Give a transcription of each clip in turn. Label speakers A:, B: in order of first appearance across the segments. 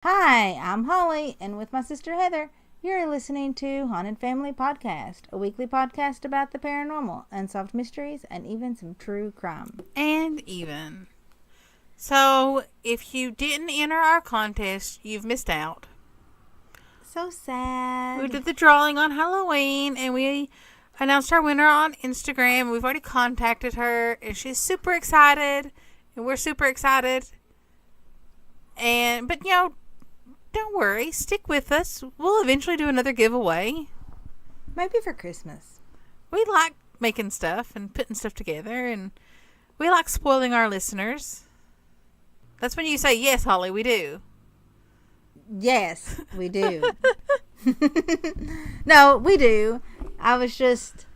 A: Hi, I'm Holly, and with my sister Heather, you're listening to Haunted Family Podcast, a weekly podcast about the paranormal, unsolved mysteries, and even some true crime.
B: So, if you didn't enter our contest, you've missed out.
A: So sad.
B: We did the drawing on Halloween, and we announced our winner on Instagram. We've already contacted her, and she's super excited, and we're super excited. But don't worry, stick with us. We'll eventually do another giveaway.
A: Maybe for Christmas.
B: We like making stuff and putting stuff together, and we like spoiling our listeners. That's when you say, yes, Holly, we do.
A: Yes, we do. No, we do. I was just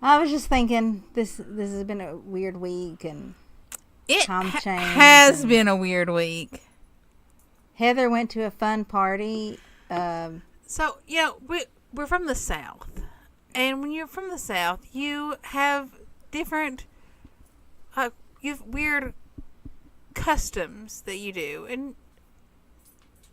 A: thinking this has been a weird week, and
B: It
A: has
B: been a weird week.
A: Heather went to a fun party.
B: So, we're from the South. And when you're from the South, you have different, you have weird customs that you do. And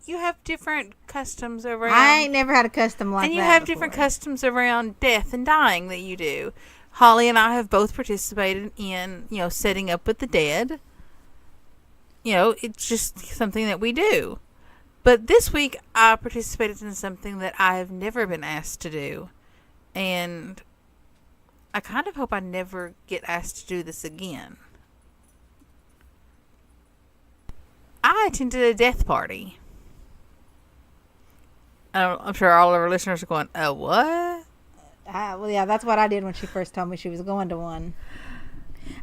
B: you have different customs around.
A: I ain't never had a custom like that.
B: And you have
A: before.
B: different customs around death and dying that you do. Holly and I have both participated in, setting up with the dead. It's just something that we do. But this week, I participated in something that I have never been asked to do. And I kind of hope I never get asked to do this again. I attended a death party. I'm sure all of our listeners are going, what?
A: Well, yeah, that's what I did when she first told me she was going to one.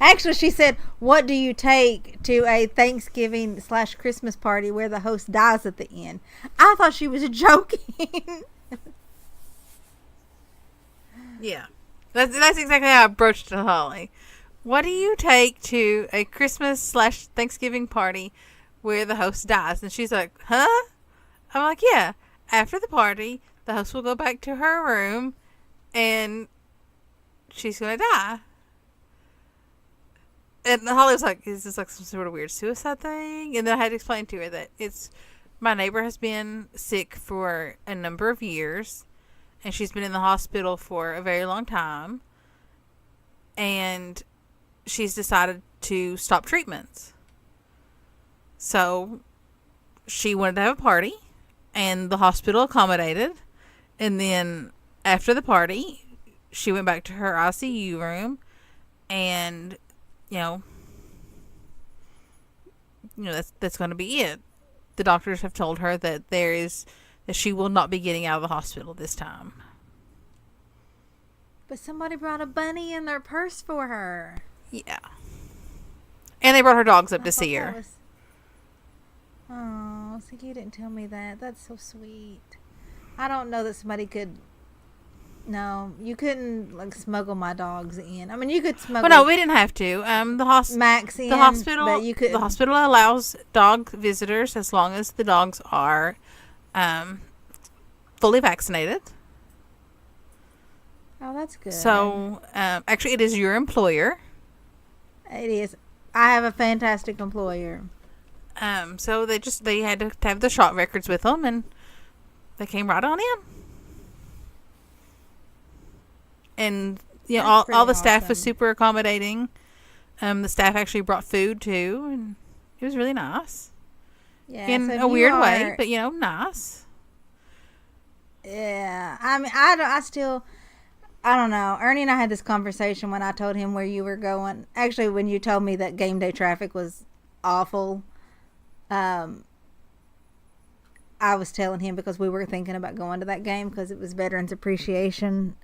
A: Actually, she said, what do you take to a Thanksgiving/Christmas party where the host dies at the end? I thought she was joking.
B: Yeah. That's exactly how I broached it to Holly. What do you take to a Christmas/Thanksgiving party where the host dies? And she's like, huh? I'm like, yeah. After the party, the host will go back to her room and she's going to die. And Holly was like, is this like some sort of weird suicide thing? And then I had to explain to her that my neighbor has been sick for a number of years. And she's been in the hospital for a very long time. And she's decided to stop treatments. So she wanted to have a party. And the hospital accommodated. And then after the party, she went back to her ICU room. And, that's going to be it. The doctors have told her that that she will not be getting out of the hospital this time.
A: But somebody brought a bunny in their purse for her.
B: Yeah. And they brought her dogs up to see her.
A: Oh, so you didn't tell me that. That's so sweet. I don't know that somebody could... No, you couldn't smuggle my dogs in. I mean, you could smuggle...
B: Well, no, we didn't have to.
A: Max in,
B: the hospital,
A: but you could...
B: The hospital allows dog visitors as long as the dogs are fully vaccinated.
A: Oh, that's good.
B: So, actually, it is your employer.
A: It is. I have a fantastic employer.
B: So they had to have the shot records with them, and they came right on in. And all the staff was super accommodating. The staff actually brought food too, and it was really nice.
A: Yeah,
B: in a weird way, but nice.
A: Yeah, I mean, I don't know. Ernie and I had this conversation when I told him where you were going. Actually, when you told me that game day traffic was awful, I was telling him because we were thinking about going to that game because it was Veterans Appreciation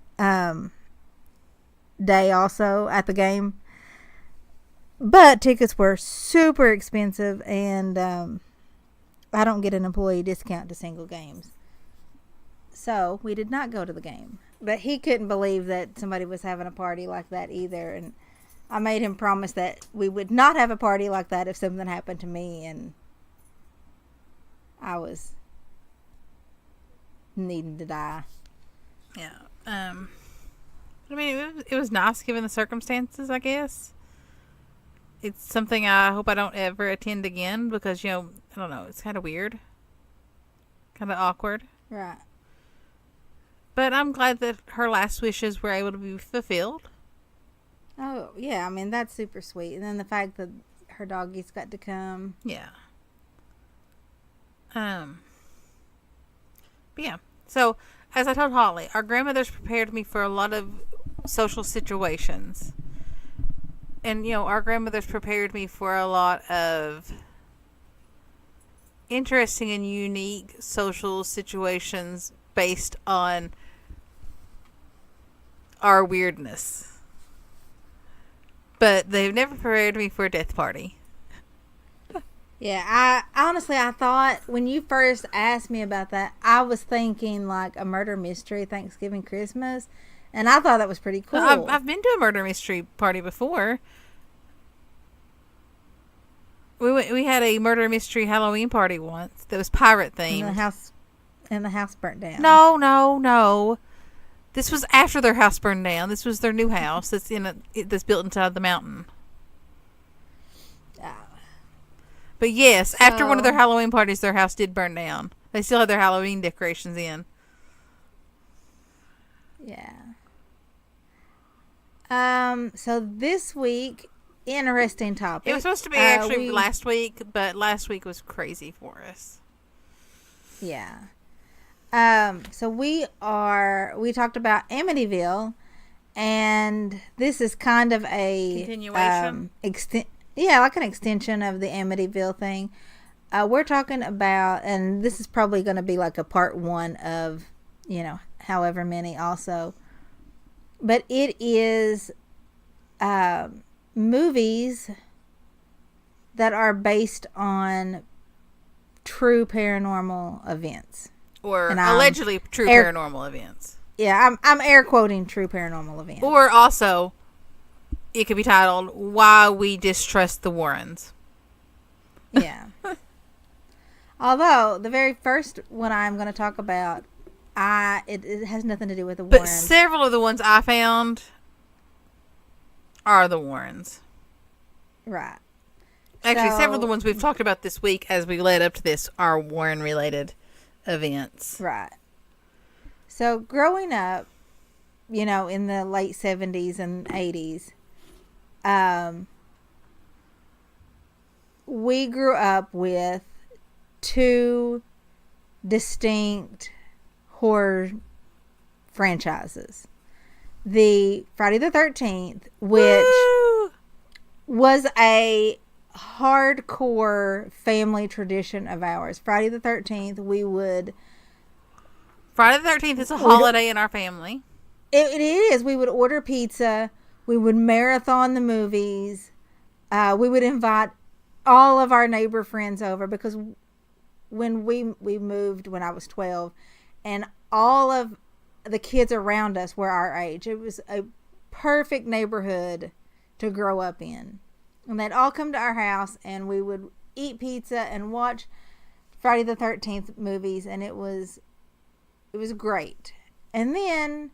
A: Day also at the game. But tickets were super expensive, and I don't get an employee discount to single games. So we did not go to the game. But he couldn't believe that somebody was having a party like that either. And I made him promise that we would not have a party like that if something happened to me and I was needing to die.
B: Yeah. I mean, it was nice given the circumstances, I guess. it's something I hope I don't ever attend again because, I don't know, it's kind of weird. Kind of awkward.
A: Right.
B: But I'm glad that her last wishes were able to be fulfilled.
A: Oh, yeah. I mean, that's super sweet. And then the fact that her doggies got to come.
B: Yeah. But yeah. So, as I told Holly, our grandmothers prepared me for a lot of social situations. And, our grandmothers prepared me for a lot of interesting and unique social situations based on our weirdness. But they've never prepared me for a death party.
A: Yeah, I thought when you first asked me about that, I was thinking like a murder mystery, Thanksgiving, Christmas, and I thought that was pretty cool.
B: I've been to a murder mystery party before. We had a murder mystery Halloween party once that was pirate themed.
A: And the house burnt down.
B: No. This was after their house burned down. This was their new house that's built inside the mountain. But yes, after one of their Halloween parties, their house did burn down. They still had their Halloween decorations in.
A: Yeah. So this week, interesting topic.
B: It was supposed to be actually last week, but last week was crazy for us.
A: Yeah. So we talked about Amityville, and this is kind of a
B: continuation.
A: Like an extension of the Amityville thing. We're talking about, and this is probably going to be like a part 1 of, however many also. But it is movies that are based on true paranormal events.
B: Or allegedly true paranormal events.
A: Yeah, I'm air quoting true paranormal events.
B: Or also, it could be titled, Why We Distrust the Warrens.
A: Yeah. Although, the very first one I'm going to talk about, it has nothing to do with the Warrens.
B: But several of the ones I found are the Warrens.
A: Right.
B: Actually, several of the ones we've talked about this week as we led up to this are Warren-related events.
A: Right. So, growing up, in the late 70s and 80s, we grew up with 2 distinct horror franchises. The Friday the 13th, which was a hardcore family tradition of ours. Friday the 13th,
B: Friday the 13th is a holiday in our family.
A: It is. We would order pizza. We would marathon the movies. We would invite all of our neighbor friends over because when we moved when I was 12, and all of the kids around us were our age. It was a perfect neighborhood to grow up in. And they'd all come to our house, and we would eat pizza and watch Friday the 13th movies, and it was great. And then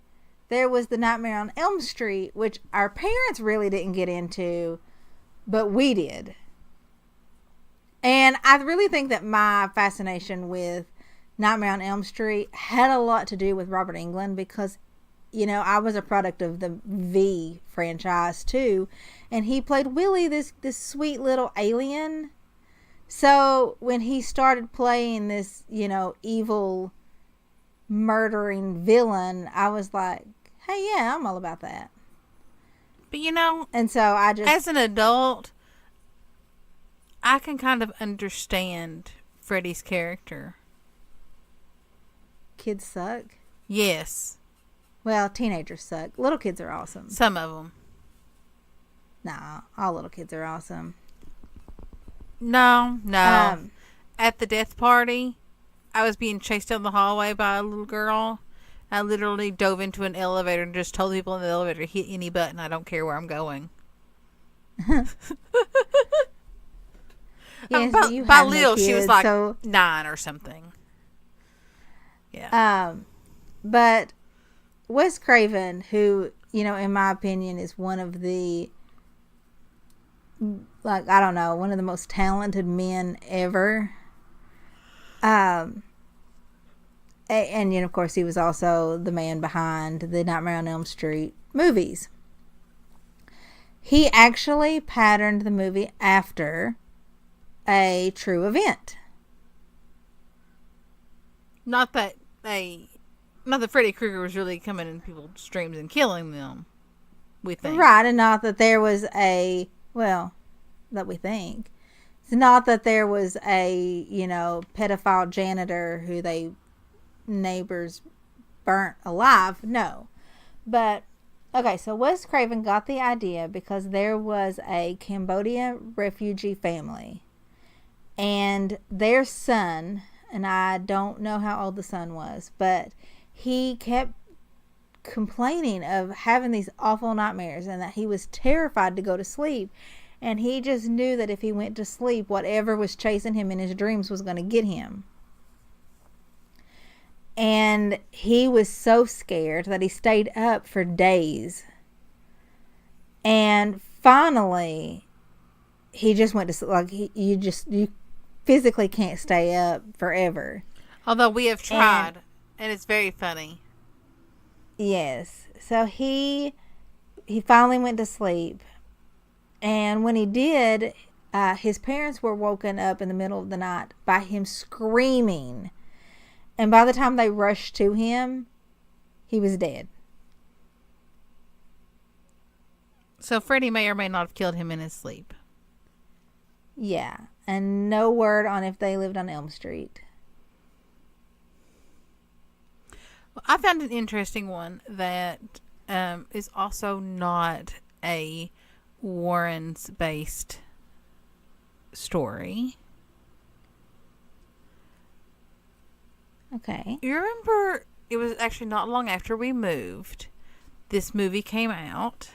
A: there was the Nightmare on Elm Street, which our parents really didn't get into, but we did. And I really think that my fascination with Nightmare on Elm Street had a lot to do with Robert Englund because, I was a product of the V franchise too. And he played Willie, this sweet little alien. So when he started playing this, evil murdering villain, I was like, hey, yeah, I'm all about that.
B: But
A: and so I just,
B: as an adult, I can kind of understand Freddy's character.
A: Kids suck?
B: Yes.
A: Well, teenagers suck. Little kids are awesome.
B: Some of them.
A: Nah, all little kids are awesome.
B: No. At the death party, I was being chased down the hallway by a little girl. I literally dove into an elevator and just told people in the elevator, hit any button. I don't care where I'm going.
A: Yes,
B: by little, she was like 9 or something. Yeah.
A: But Wes Craven, who, in my opinion, is one of the like, I don't know, one of the most talented men ever. And of course, he was also the man behind the Nightmare on Elm Street movies. He actually patterned the movie after a true event.
B: Not that Freddy Krueger was really coming in people's dreams and killing them, we think.
A: Right, and not that there was that we think. It's not that there was a, pedophile janitor who neighbors burnt alive. No. But, okay, so Wes Craven got the idea because there was a Cambodia refugee family. And their son, and I don't know how old the son was, but he kept complaining of having these awful nightmares and that he was terrified to go to sleep. And he just knew that if he went to sleep, whatever was chasing him in his dreams was going to get him. And he was so scared that he stayed up for days. And finally, he just went to sleep. Like, you physically can't stay up forever.
B: Although we have tried, and it's very funny.
A: Yes. So he finally went to sleep. And when he did, his parents were woken up in the middle of the night by him screaming. And by the time they rushed to him, he was dead.
B: So Freddy may or may not have killed him in his sleep.
A: Yeah. And no word on if they lived on Elm Street.
B: Well, I found an interesting one that is also not a Warrens-based story.
A: Okay.
B: You remember, it was actually not long after we moved, this movie came out,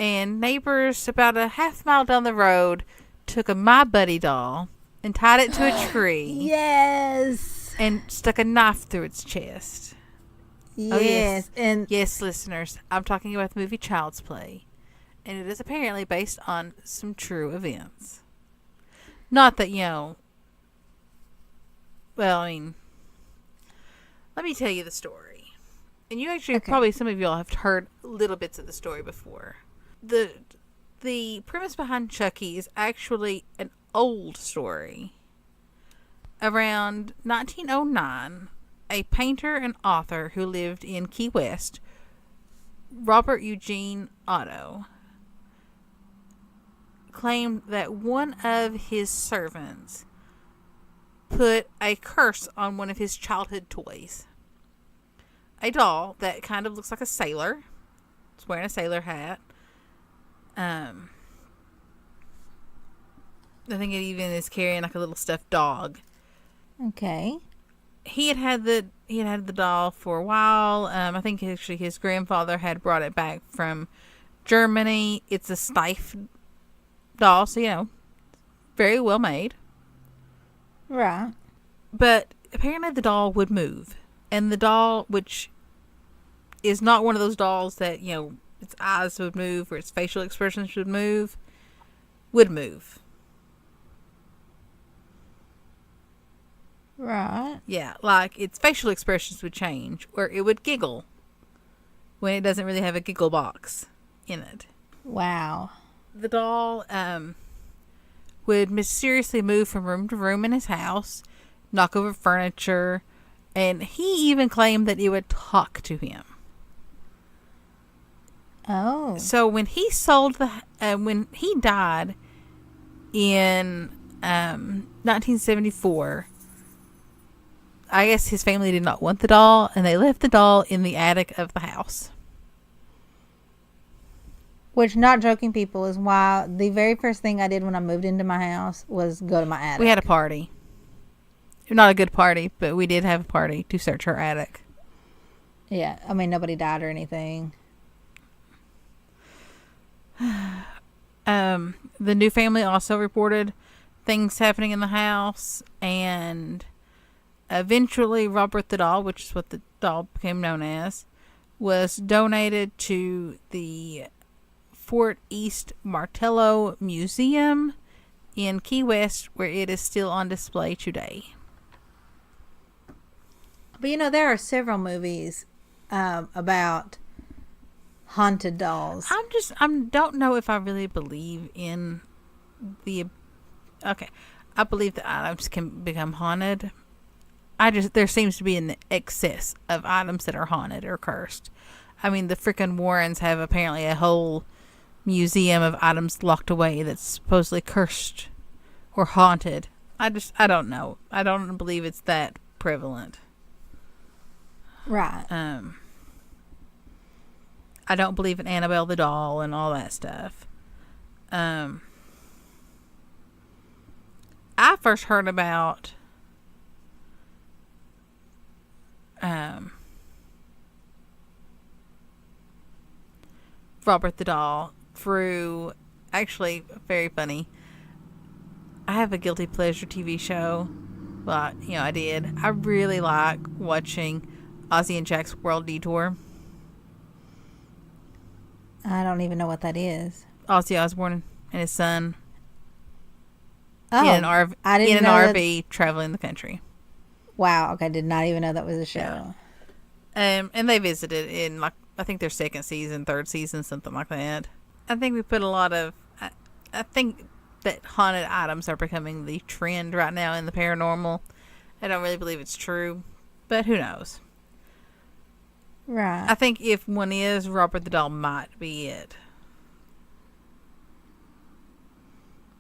B: and neighbors about a half mile down the road took a My Buddy doll and tied it to a tree.
A: Yes.
B: And stuck a knife through its chest.
A: Yes.
B: Oh, yes.
A: And
B: yes, listeners, I'm talking about the movie Child's Play. And it is apparently based on some true events. Not that, well, I mean, let me tell you the story. And you actually, probably some of y'all have heard little bits of the story before. The premise behind Chucky is actually an old story. Around 1909, a painter and author who lived in Key West, Robert Eugene Otto, claimed that one of his servants put a curse on one of his childhood toys. A doll that kind of looks like a sailor. It's wearing a sailor hat. I think it even is carrying like a little stuffed dog.
A: okay.
B: He had the doll for a while. I think actually his grandfather had brought it back from Germany. It's a Steiff doll, so very well made.
A: Right.
B: But apparently the doll would move. And the doll, which is not one of those dolls that, its eyes would move or its facial expressions would move.
A: Right.
B: Yeah, like its facial expressions would change, or it would giggle when it doesn't really have a giggle box in it.
A: Wow.
B: The doll would mysteriously move from room to room in his house, knock over furniture, and he even claimed that it would talk to him.
A: Oh.
B: So when he when he died in 1974, I guess his family did not want the doll, and they left the doll in the attic of the house.
A: Which, not joking, people, is why the very first thing I did when I moved into my house was go to my attic.
B: We had a party. Not a good party, but we did have a party to search her attic.
A: Yeah, I mean, nobody died or anything.
B: The new family also reported things happening in the house, and eventually Robert the doll, which is what the doll became known as, was donated to the Fort East Martello Museum in Key West, where it is still on display today.
A: But there are several movies about haunted dolls.
B: I don't know if I really believe in the. Okay, I believe that items can become haunted. There seems to be an excess of items that are haunted or cursed. I mean, the frickin' Warrens have apparently a whole museum of items locked away that's supposedly cursed or haunted. I don't know. I don't believe it's that prevalent.
A: Right.
B: I don't believe in Annabelle the doll and all that stuff. I first heard about Robert the doll through, actually, very funny. I have a guilty pleasure TV show. Well, I did. I really like watching Ozzy and Jack's World Detour.
A: I don't even know what that is.
B: Ozzy Osbourne and his son
A: Oh,
B: in an RV traveling the country.
A: Wow. Okay, did not even know that was a show.
B: Yeah. And they visited in, like, I think their second season, third season, something like that. I think we put a lot of... I think that haunted items are becoming the trend right now in the paranormal. I don't really believe it's true, but who knows?
A: Right.
B: I think if one is, Robert the doll might be it.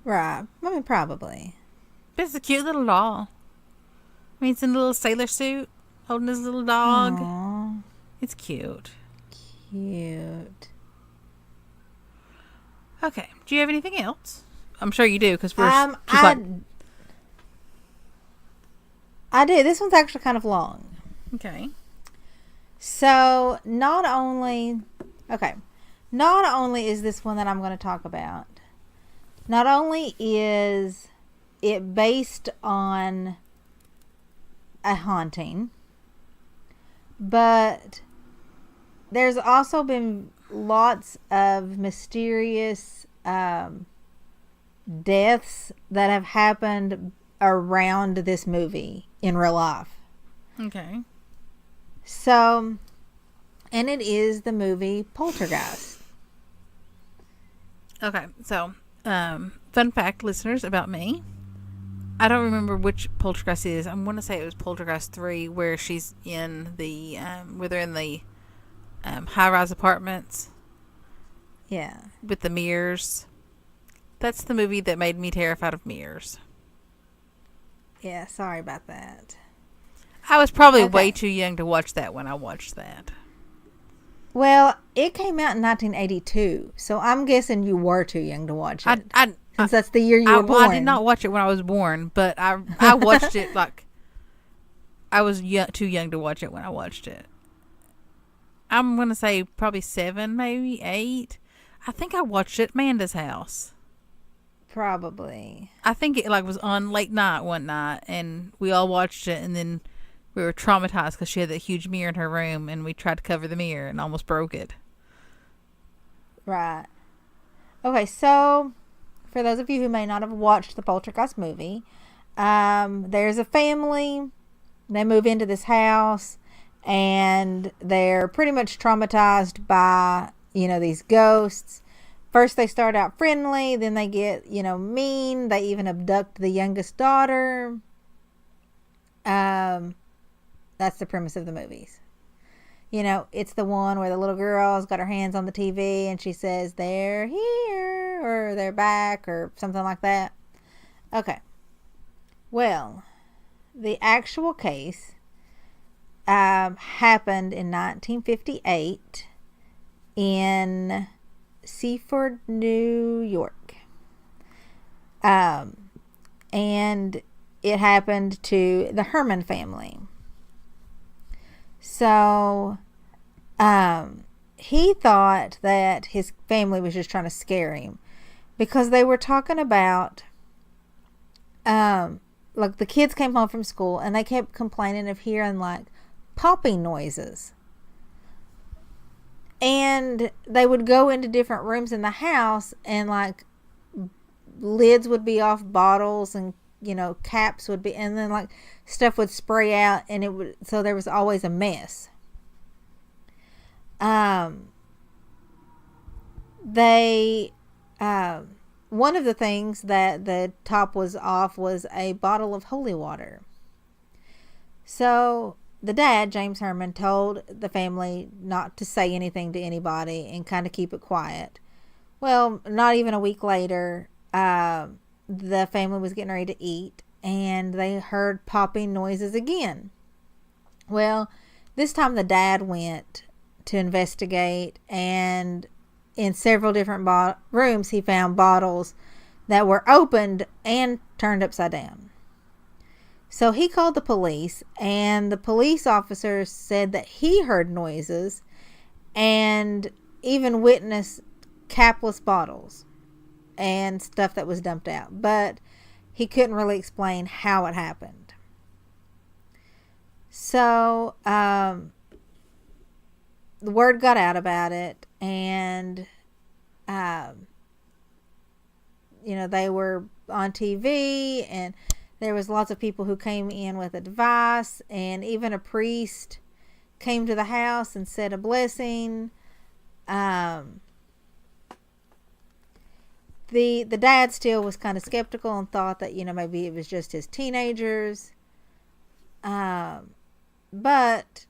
A: Right. I mean, probably.
B: But it's a cute little doll. I mean, it's in a little sailor suit, holding his little dog.
A: Aww.
B: It's cute.
A: Cute.
B: Okay. Do you have anything else? I'm sure you do, because we're just
A: I do. This one's actually kind of long.
B: Okay.
A: So, not only is this one that I'm going to talk about, not only is it based on a haunting, but there's also been lots of mysterious deaths that have happened around this movie in real life.
B: Okay.
A: So, and it is the movie Poltergeist.
B: Okay, so, fun fact, listeners, about me. I don't remember which Poltergeist it is. I'm going to say it was Poltergeist 3, where she's in the, where they're in the high-rise apartments.
A: Yeah.
B: With the mirrors. That's the movie that made me terrified of mirrors.
A: Yeah, sorry about that.
B: I was probably way too young to watch that when I watched that.
A: Well, it came out in 1982, so I'm guessing you were too young to watch it. Since that's the year you were born.
B: I did not watch it when I was born, but I watched it like I was too young to watch it when I watched it. I'm going to say probably 7, maybe 8. I think I watched it at Amanda's house.
A: Probably.
B: I think it was on late night one night, and we all watched it, and then we were traumatized because she had that huge mirror in her room, and we tried to cover the mirror and almost broke it.
A: Right. Okay, so for those of you who may not have watched the Poltergeist movie, there's a family. They move into this house, and they're pretty much traumatized by, these ghosts. First, they start out friendly. Then they get, mean. They even abduct the youngest daughter. That's the premise of the movies. It's the one where the little girl's got her hands on the TV and she says, "They're here," or "They're back," or something like that. Okay. Well, the actual case happened in 1958 in Seaford, New York. And it happened to the Herman family. So, he thought that his family was just trying to scare him because they were talking about, the kids came home from school and they kept complaining of hearing popping noises. And they would go into different rooms in the house, and like lids would be off bottles, and caps would be, and then like stuff would spray out, and so there was always a mess. They one of the things that the top was off was a bottle of holy water. So the dad, James Herman, told the family not to say anything to anybody and kind of keep it quiet. Well, not even a week later, the family was getting ready to eat, and they heard popping noises again. Well, this time the dad went to investigate, and in several different rooms he found bottles that were opened and turned upside down. So he called the police, and the police officers said that he heard noises and even witnessed capless bottles and stuff that was dumped out, but he couldn't really explain how it happened. So the word got out about it, and they were on TV, and there was lots of people who came in with advice, and even a priest came to the house and said a blessing. The dad still was kind of skeptical and thought that maybe it was just his teenagers. But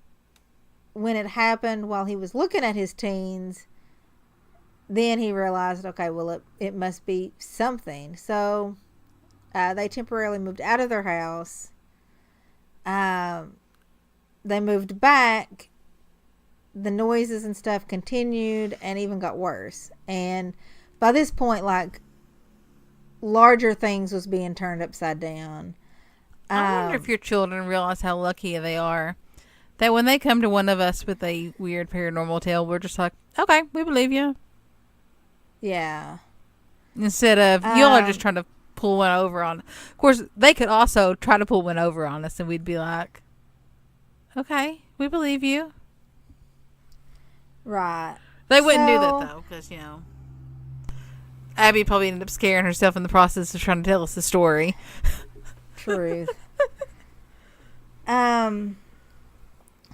A: when it happened while he was looking at his teens, then he realized, okay, well, it must be something. So they temporarily moved out of their house. They moved back. The noises and stuff continued and even got worse. And by this point, like, larger things was being turned upside down.
B: I wonder if your children realize how lucky they are that when they come to one of us with a weird paranormal tale, we're just like, okay, we believe you.
A: Yeah.
B: Instead of, y'all are just trying to pull one over on. Of course, they could also try to pull one over on us, and we'd be like, okay, we believe you.
A: Right.
B: They wouldn't do that, though, because, Abby probably ended up scaring herself in the process of trying to tell us the story.
A: Truth.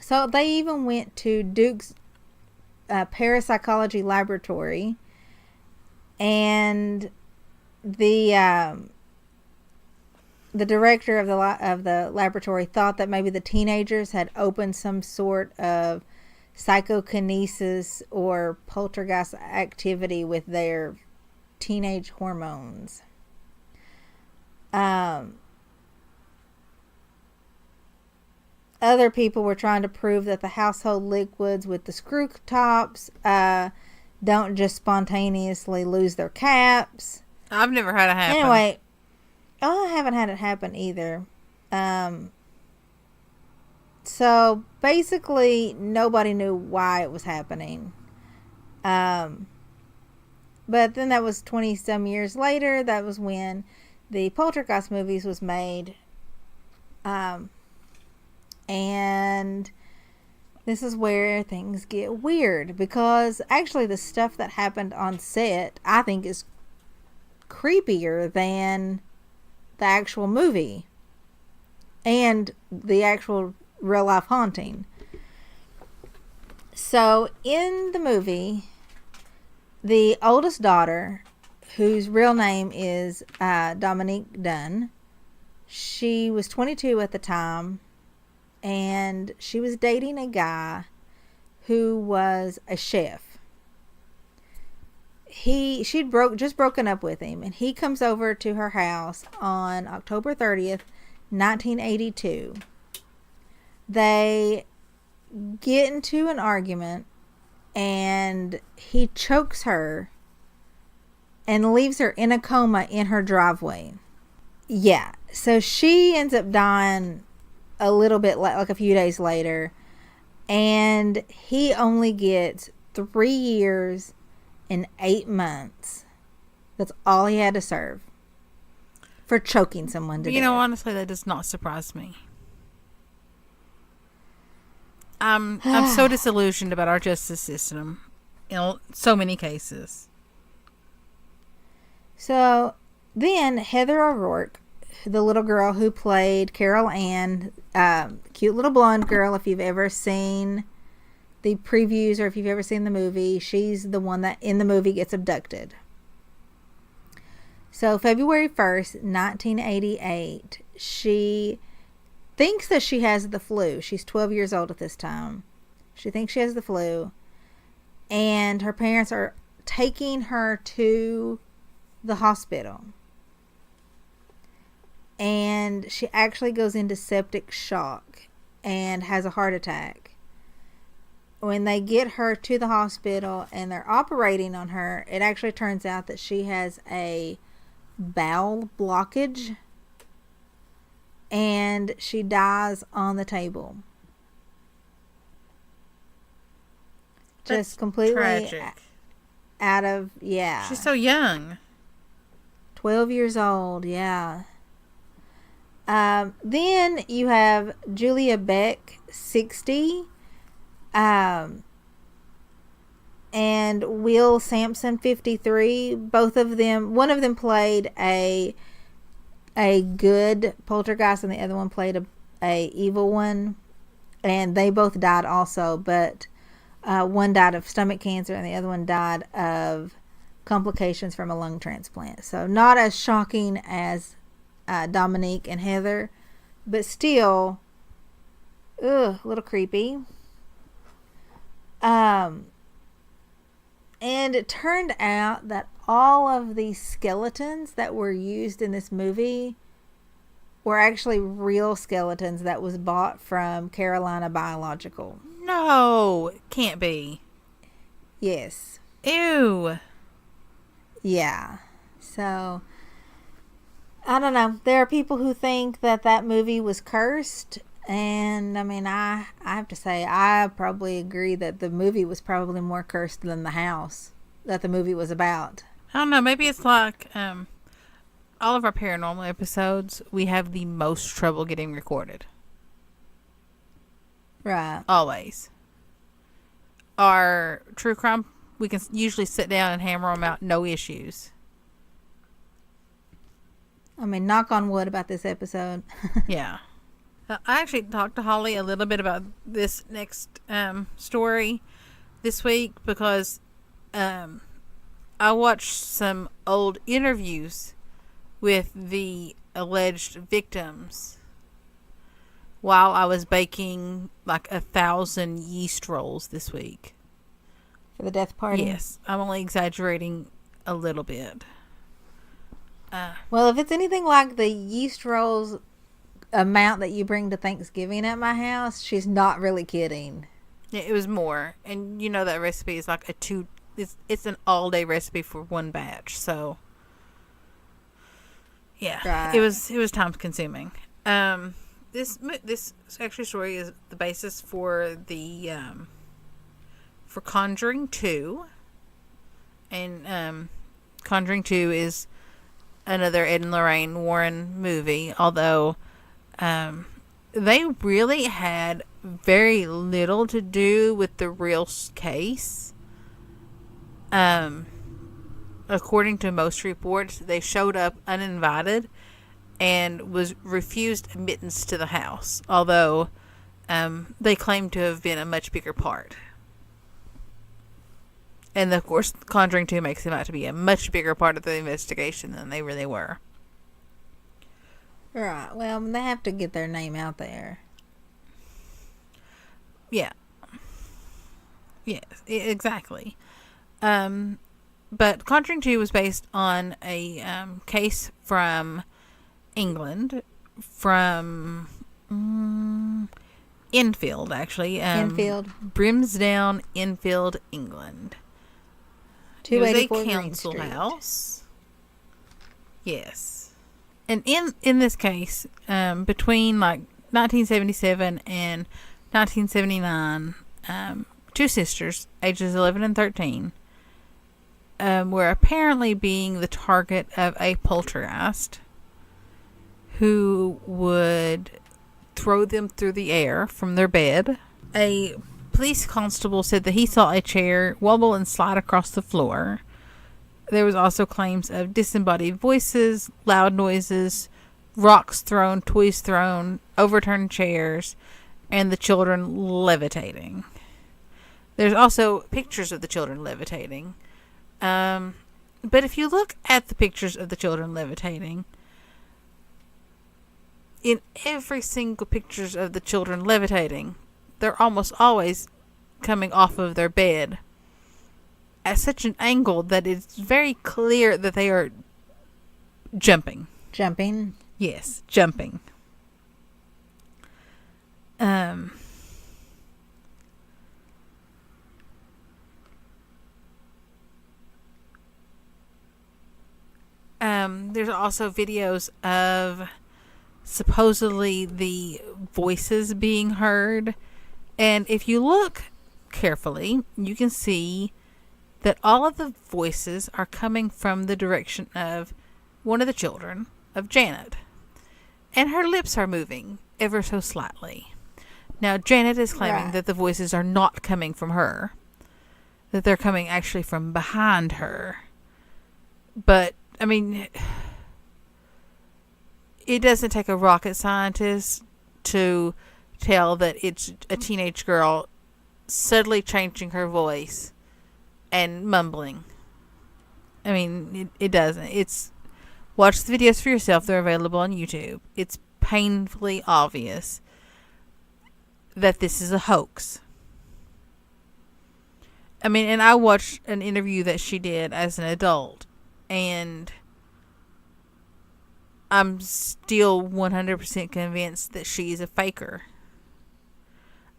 A: So they even went to Duke's parapsychology laboratory, and the director of the laboratory thought that maybe the teenagers had opened some sort of psychokinesis or poltergeist activity with their teenage hormones. Other people were trying to prove that the household liquids with the screw tops don't just spontaneously lose their caps.
B: I've never had it happen.
A: Anyway, I haven't had it happen either. So basically, nobody knew why it was happening. But then that was 20 some years later. That was when the Poltergeist movies was made. And this is where things get weird, because actually the stuff that happened on set, I think, is creepier than the actual movie and the actual real life haunting. So in the movie, the oldest daughter, whose real name is Dominique Dunn, she was 22 at the time, and she was dating a guy who was a chef. She'd just broken up with him, and he comes over to her house on October 30th, 1982. They get into an argument, and he chokes her and leaves her in a coma in her driveway. Yeah, so she ends up dying a little bit like a few days later, and he only gets 3 years and 8 months. That's all he had to serve for choking someone to death.
B: Honestly, that does not surprise me. I'm so disillusioned about our justice system in so many cases.
A: So then Heather O'Rourke, the little girl who played Carol Ann, cute little blonde girl, if you've ever seen the previews or if you've ever seen the movie, she's the one that in the movie gets abducted. So February 1st, 1988, she thinks that she has the flu. She's 12 years old at this time. She thinks she has the flu. And her parents are taking her to the hospital. And she actually goes into septic shock and has a heart attack. When they get her to the hospital and they're operating on her, it actually turns out that she has a bowel blockage. And she dies on the table.
B: That's
A: just completely
B: tragic.
A: Out of, yeah.
B: She's so young.
A: 12 years old, yeah. Then you have Julia Beck, 60. And Will Sampson, 53. Both of them, one of them played a good poltergeist and the other one played a evil one, and they both died also, but one died of stomach cancer and the other one died of complications from a lung transplant. So not as shocking as Dominique and Heather, but still a little creepy. And it turned out that all of these skeletons that were used in this movie were actually real skeletons that was bought from Carolina Biological.
B: No, it can't be.
A: Yes.
B: Ew.
A: Yeah. So, I don't know. There are people who think that that movie was cursed. And, I mean, I have to say, I probably agree that the movie was probably more cursed than the house that the movie was about.
B: I don't know. Maybe it's like all of our paranormal episodes, we have the most trouble getting recorded.
A: Right.
B: Always. Our true crime, we can usually sit down and hammer them out, no issues.
A: I mean, knock on wood about this episode.
B: Yeah. I actually talked to Holly a little bit about this next story this week because I watched some old interviews with the alleged victims while I was baking like 1,000 yeast rolls this week.
A: For the death party?
B: Yes. I'm only exaggerating a little bit.
A: Well, if it's anything like the yeast rolls amount that you bring to Thanksgiving at my house, she's not really kidding.
B: Yeah, it was more. And you know that recipe is like it's an all-day recipe for one batch. So, yeah.
A: Right.
B: It was time-consuming. This actually story is the basis for the for Conjuring 2. And Conjuring 2 is another Ed and Lorraine Warren movie, although they really had very little to do with the real case. According to most reports, they showed up uninvited and was refused admittance to the house, although they claim to have been a much bigger part. And of course, Conjuring 2 makes them out to be a much bigger part of the investigation than they really were.
A: Right. Well, they have to get their name out there.
B: Yeah. Yes, exactly. But Conjuring 2 was based on a case from England, from Enfield, actually.
A: Enfield.
B: Brimsdown, Enfield, England. It was a council house. Yes. And in this case, between like 1977 and 1979, two sisters, ages 11 and 13, were apparently being the target of a poltergeist who would throw them through the air from their bed A police constable said that he saw a chair wobble and slide across the floor. There was also claims of disembodied voices, loud noises, rocks thrown, toys thrown, overturned chairs, and the children levitating. There's also pictures of the children levitating. But if you look at the pictures of the children levitating, in every single pictures of the children levitating, they're almost always coming off of their bed at such an angle that it's very clear that they are jumping.
A: Jumping?
B: Yes, jumping. There's also videos of supposedly the voices being heard. And if you look carefully, you can see that all of the voices are coming from the direction of one of the children, of Janet. And her lips are moving ever so slightly. Now, Janet is claiming that the voices are not coming from her, that they're coming actually from behind her. But, I mean, it doesn't take a rocket scientist to tell that it's a teenage girl suddenly changing her voice and mumbling. I mean, it doesn't. It's, watch the videos for yourself. They're available on YouTube. It's painfully obvious that this is a hoax. I mean, and I watched an interview that she did as an adult, and I'm still 100% convinced that she's a faker.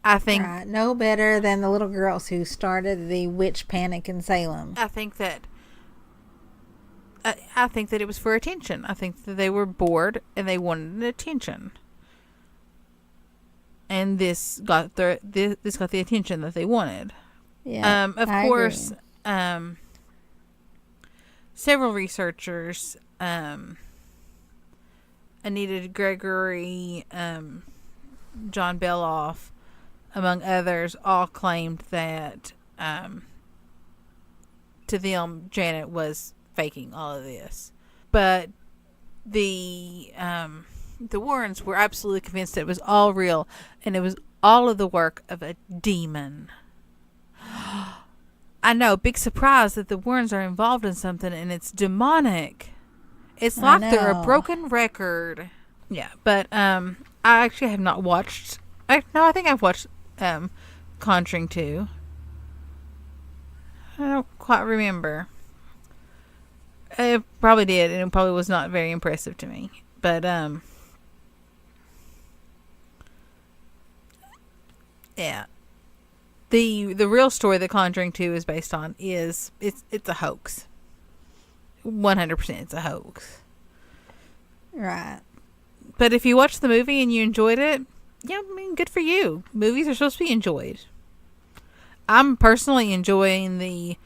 B: I think...
A: Right. No better than the little girls who started the witch panic in Salem.
B: I think that it was for attention. I think that they were bored and they wanted attention. And this got the attention that they wanted.
A: Yeah,
B: of course, several researchers, Anita Gregory, John Beloff, among others, all claimed that to them Janet was faking all of this. But the Warrens were absolutely convinced that it was all real, and it was all of the work of a demon. I know, big surprise that the Warrens are involved in something and it's demonic. It's like they're a broken record. Yeah, but I actually have not watched... I think I've watched Conjuring 2. I don't quite remember. I probably did, and it probably was not very impressive to me. But, yeah. The real story that Conjuring 2 is based on is it's a hoax. 100% it's a hoax.
A: Right.
B: But if you watched the movie and you enjoyed it, yeah, I mean, good for you. Movies are supposed to be enjoyed. I'm personally enjoying the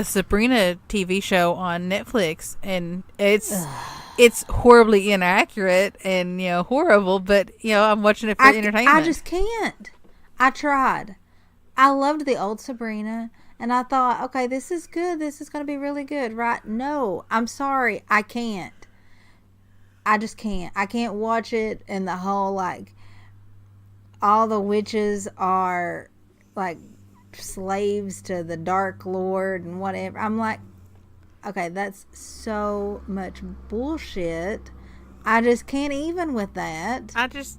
B: Sabrina TV show on Netflix, and it's horribly inaccurate and, horrible, but, I'm watching it for entertainment.
A: I just can't. I tried. I loved the old Sabrina, and I thought, okay, this is good. This is going to be really good, right? No, I'm sorry. I can't. I just can't. I can't watch it, and the whole, all the witches are, slaves to the Dark Lord and whatever. I'm like, okay, that's so much bullshit. I just can't even with that.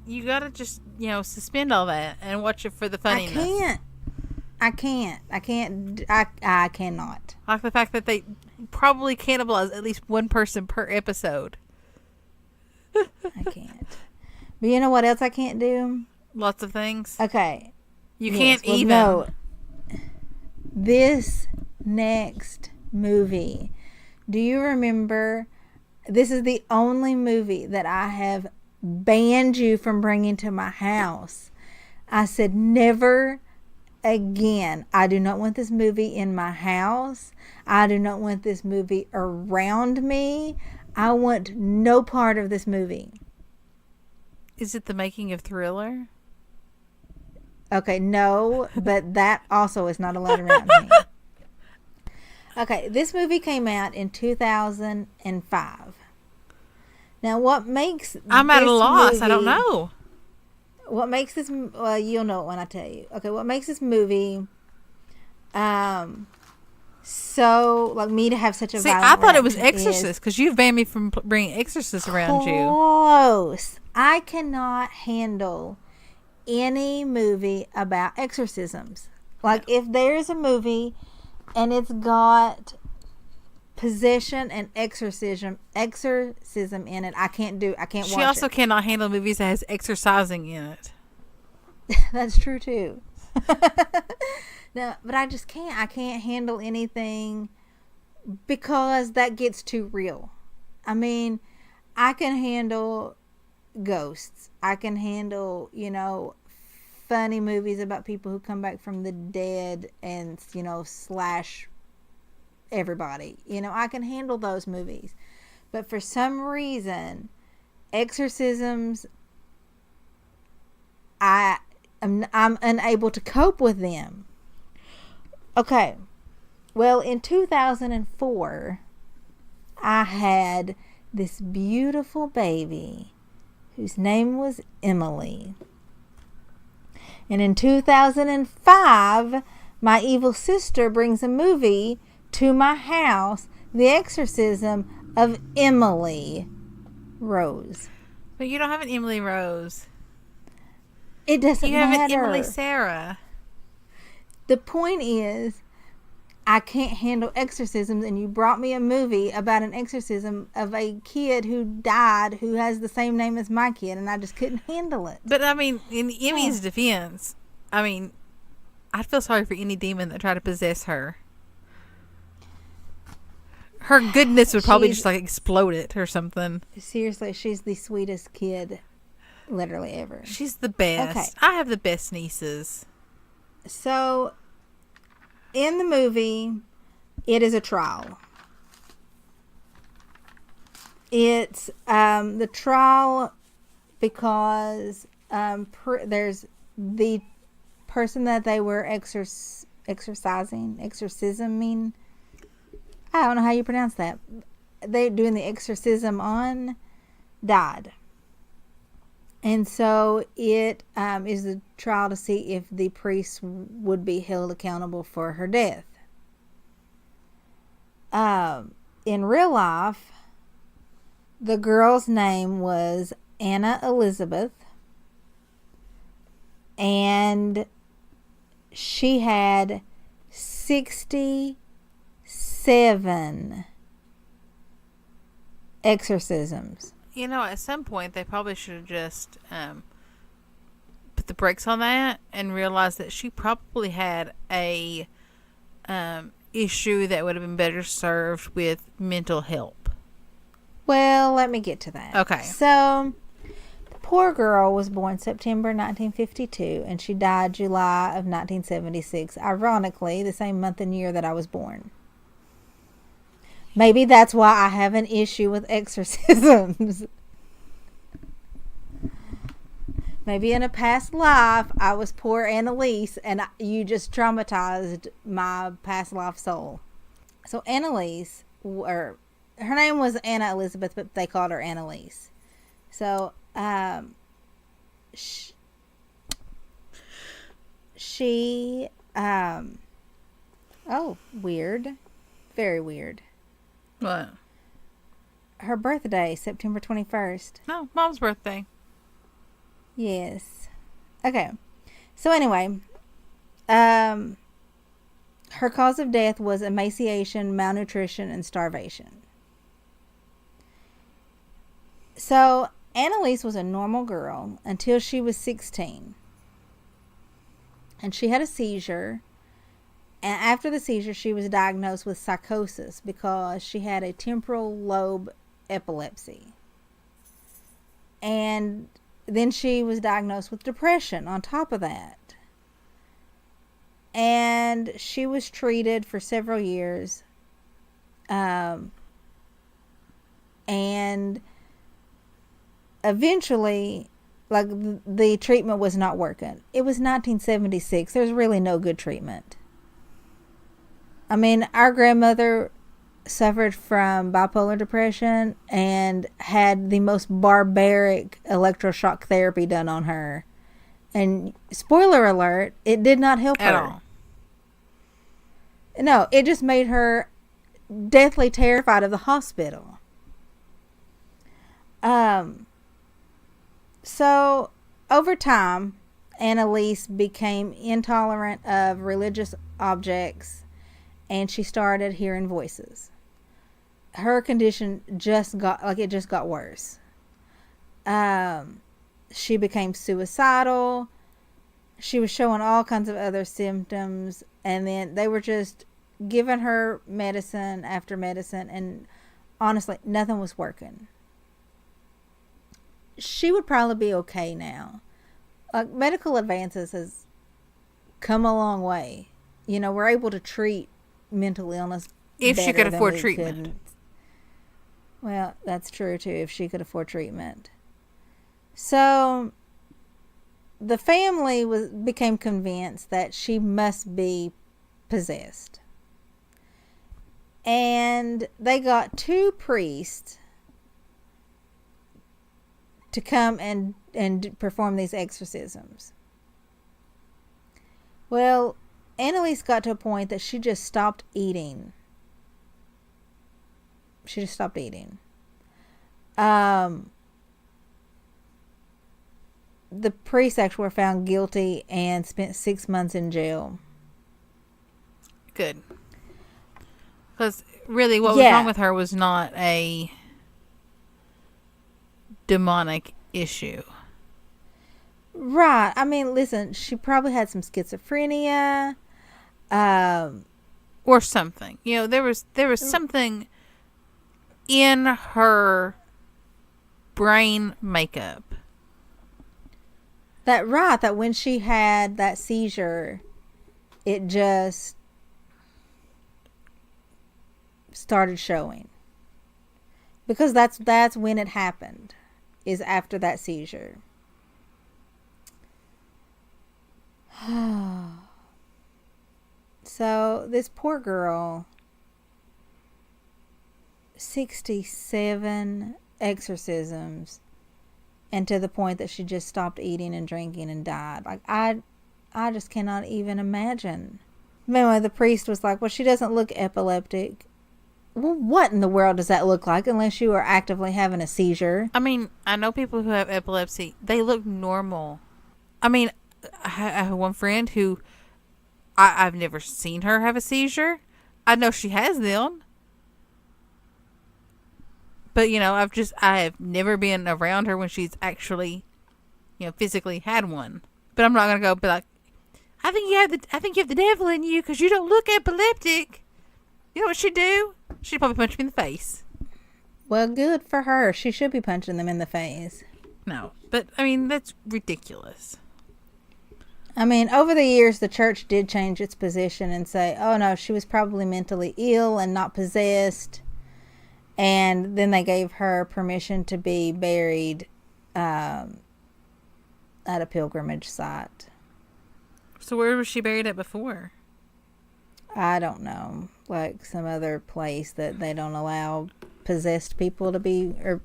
B: You gotta just, suspend all that and watch it for the funniness.
A: I cannot.
B: Like the fact that they probably cannibalize at least one person per episode.
A: I can't. But you know what else I can't do?
B: Lots of things.
A: Okay.
B: You can't even.
A: No. This next movie. Do you remember? This is the only movie that I have banned you from bringing to my house. I said never again. I do not want this movie in my house. I do not want this movie around me. I want no part of this movie.
B: Is it the making of Thriller?
A: Okay, no, but that also is not allowed around me. Okay, this movie came out in 2005. Now, what makes
B: I'm at a
A: this
B: loss.
A: movie,
B: I don't know.
A: What makes this? Well, you'll know it when I tell you. Okay, what makes this movie, so like me to have such a
B: See, I
A: violent
B: thought it was
A: reaction
B: Exorcist because you've banned me from bringing Exorcist around you.
A: close. I cannot handle any movie about exorcisms. Like if there's a movie and it's got possession and exorcism in it, I can't watch
B: She also
A: it.
B: cannot handle movies that has exercising in it.
A: That's true too. No, but I just can't. I can't handle anything because that gets too real. I mean, I can handle ghosts. I can handle, funny movies about people who come back from the dead and, slash everybody. I can handle those movies. But for some reason, exorcisms, I'm unable to cope with them. Okay. Well, in 2004, I had this beautiful baby whose name was Emily. And in 2005, my evil sister brings a movie to my house, The Exorcism of Emily Rose.
B: But you don't have an Emily Rose.
A: It doesn't matter.
B: You have an Emily Sarah.
A: The point is, I can't handle exorcisms, and you brought me a movie about an exorcism of a kid who died who has the same name as my kid, and I just couldn't handle it.
B: But I mean, in Emmy's defense, I mean, I feel sorry for any demon that tried to possess her. Her goodness would probably just like explode it or something.
A: Seriously, she's the sweetest kid literally ever.
B: She's the best.
A: Okay.
B: I have the best nieces.
A: So, in the movie, it is a trial. It's the trial because there's the person that they were exorcisming. I don't know how you pronounce that. They doing the exorcism on died. And so it is a trial to see if the priest would be held accountable for her death. In real life, the girl's name was Anna Elizabeth, and she had 67 exorcisms.
B: At some point they probably should have just put the brakes on that and realized that she probably had a issue that would have been better served with mental help.
A: Well, let me get to that.
B: Okay.
A: So, the poor girl was born September 1952, and she died July of 1976. Ironically, the same month and year that I was born. Maybe that's why I have an issue with exorcisms. Maybe in a past life, I was poor Annalise, and you just traumatized my past life soul. So Annalise, or her name was Anna Elizabeth, but they called her Annalise. So, she weird. Very weird.
B: What?
A: Her birthday, September 21st.
B: No, Mom's birthday.
A: Yes. Okay. So anyway, her cause of death was emaciation, malnutrition, and starvation. So Annalise was a normal girl until she was 16. And she had a seizure. And after the seizure, she was diagnosed with psychosis because she had a temporal lobe epilepsy. And then she was diagnosed with depression on top of that. And she was treated for several years. And eventually, Like, the treatment was not working. It was 1976. There's really no good treatment. I mean, our grandmother suffered from bipolar depression and had the most barbaric electroshock therapy done on her. And spoiler alert, it did not help
B: At
A: her.
B: all.
A: No, it just made her deathly terrified of the hospital. So, over time, Annalise became intolerant of religious objects, and she started hearing voices. Her condition just got worse. She became suicidal. She was showing all kinds of other symptoms, and then they were just giving her medicine after medicine, and honestly, nothing was working. She would probably be okay now. Like, medical advances has come a long way. You know, we're able to treat mental illness
B: If she
A: better
B: could
A: than
B: afford
A: we
B: treatment.
A: could. Well, that's true too, if she could afford treatment. So the family became convinced that she must be possessed. And they got 2 priests to come and perform these exorcisms. Well, Annalise got to a point that she just stopped eating. She just stopped eating. The priests actually were found guilty and spent 6 months in jail.
B: Good. Because really what was wrong with her was not a demonic issue.
A: Right. I mean, listen, she probably had some schizophrenia.
B: Or something. You know, there was something in her brain makeup.
A: That when she had that seizure, it just started showing. Because that's when it happened, is after that seizure. So this poor girl, 67 exorcisms, and to the point that she just stopped eating and drinking and died. Like, I just cannot even imagine. Anyway, the priest was like, well, she doesn't look epileptic. Well, what in the world does that look like unless you are actively having a seizure?
B: I mean, I know people who have epilepsy. They look normal. I mean, I have one friend who I've never seen her have a seizure. I know she has them. But, you know, I have never been around her when she's actually, you know, physically had one. But I'm not going to go be like, I think you have the devil in you because you don't look epileptic. You know what she'd do? She'd probably punch me in the face.
A: Well, good for her. She should be punching them in the face.
B: No, but, I mean, that's ridiculous.
A: I mean, over the years, the church did change its position and say, oh, no, she was probably mentally ill and not possessed. And then they gave her permission to be buried at a pilgrimage site.
B: So where was she buried at before?
A: I don't know. Like some other place that they don't allow possessed people to be, or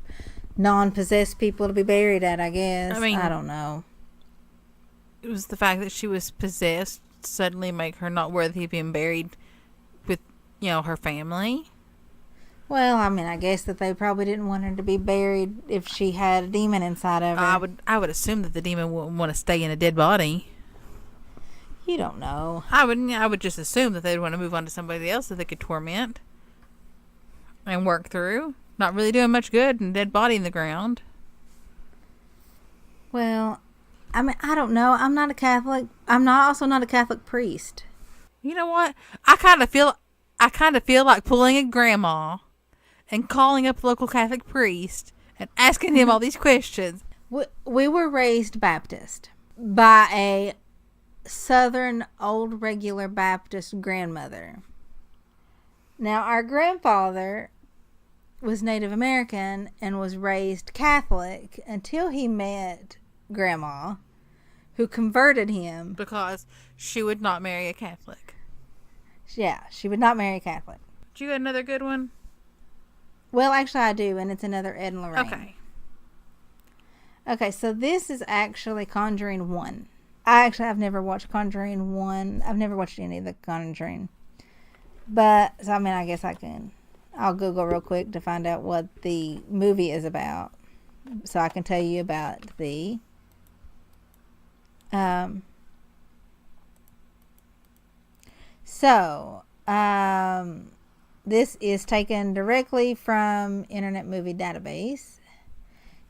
A: non-possessed people to be buried at, I guess.
B: I mean,
A: I don't know.
B: It was the fact that she was possessed suddenly make her not worthy of being buried with, you know, her family.
A: Well, I mean, I guess that they probably didn't want her to be buried if she had a demon inside of her.
B: I would assume that the demon wouldn't want to stay in a dead body.
A: You don't know.
B: I would just assume that they'd want to move on to somebody else that they could torment and work through. Not really doing much good and dead body in the ground.
A: Well, I mean, I don't know. I'm not a Catholic. Also not a Catholic priest.
B: You know what? I kind of feel like pulling a grandma and calling up a local Catholic priest and asking him all these questions.
A: We were raised Baptist by a Southern old regular Baptist grandmother. Now, our grandfather was Native American and was raised Catholic until he met grandma who converted him.
B: Because she would not marry a Catholic.
A: Yeah, she would not marry a Catholic.
B: Do you got another good one?
A: Well, actually, I do, and it's another Ed and Lorraine.
B: Okay.
A: Okay, so this is actually Conjuring 1. I've never watched Conjuring 1. I've never watched any of the Conjuring. But, so, I mean, I guess I'll Google real quick to find out what the movie is about. So I can tell you about the... this is taken directly from Internet Movie Database.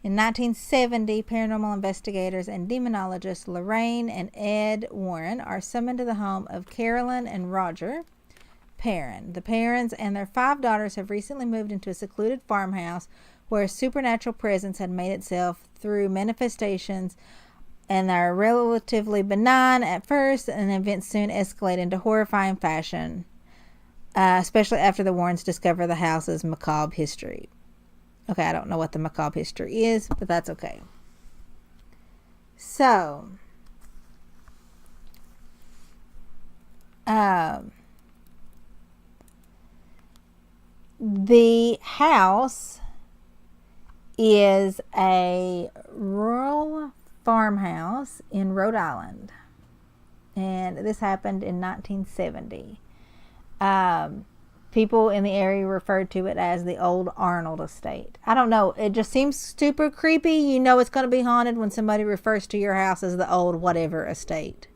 A: In 1970, paranormal investigators and demonologists Lorraine and Ed Warren are summoned to the home of Carolyn and Roger Perrin. The Perrins and their 5 daughters have recently moved into a secluded farmhouse where a supernatural presence had made itself through manifestations, and are relatively benign at first, and events soon escalate into horrifying fashion, especially after the Warrens discover the house's macabre history. Okay, I don't know what the macabre history is, but that's okay. So, the house is a rural farmhouse in Rhode Island, and this happened in 1970. People in the area referred to it as the old Arnold estate. I don't know, it just seems super creepy. You know it's going to be haunted when somebody refers to your house as the old whatever estate.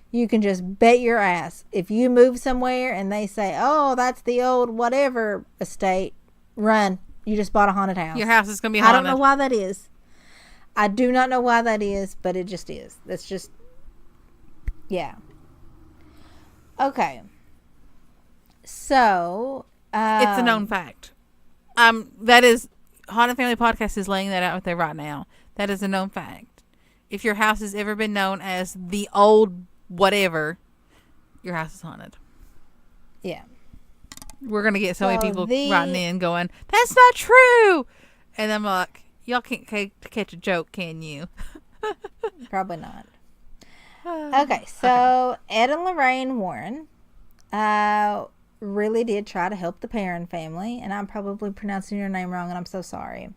A: You can just bet your ass, if you move somewhere and they say, oh, that's the old whatever estate, run. You just bought a haunted house.
B: Your house is going to be haunted.
A: I don't know why that is. I do not know why that is, but it just is. That's just, yeah. Okay. So,
B: it's a known fact. That is, Haunted Family Podcast is laying that out there right now. That is a known fact. If your house has ever been known as the old whatever, your house is haunted.
A: Yeah.
B: We're going to get so many people writing in going, that's not true. And I'm like, y'all can't catch a joke, can you?
A: Probably not. Okay, so Ed and Lorraine Warren really did try to help the Perrin family, and I'm probably pronouncing your name wrong, and I'm so sorry.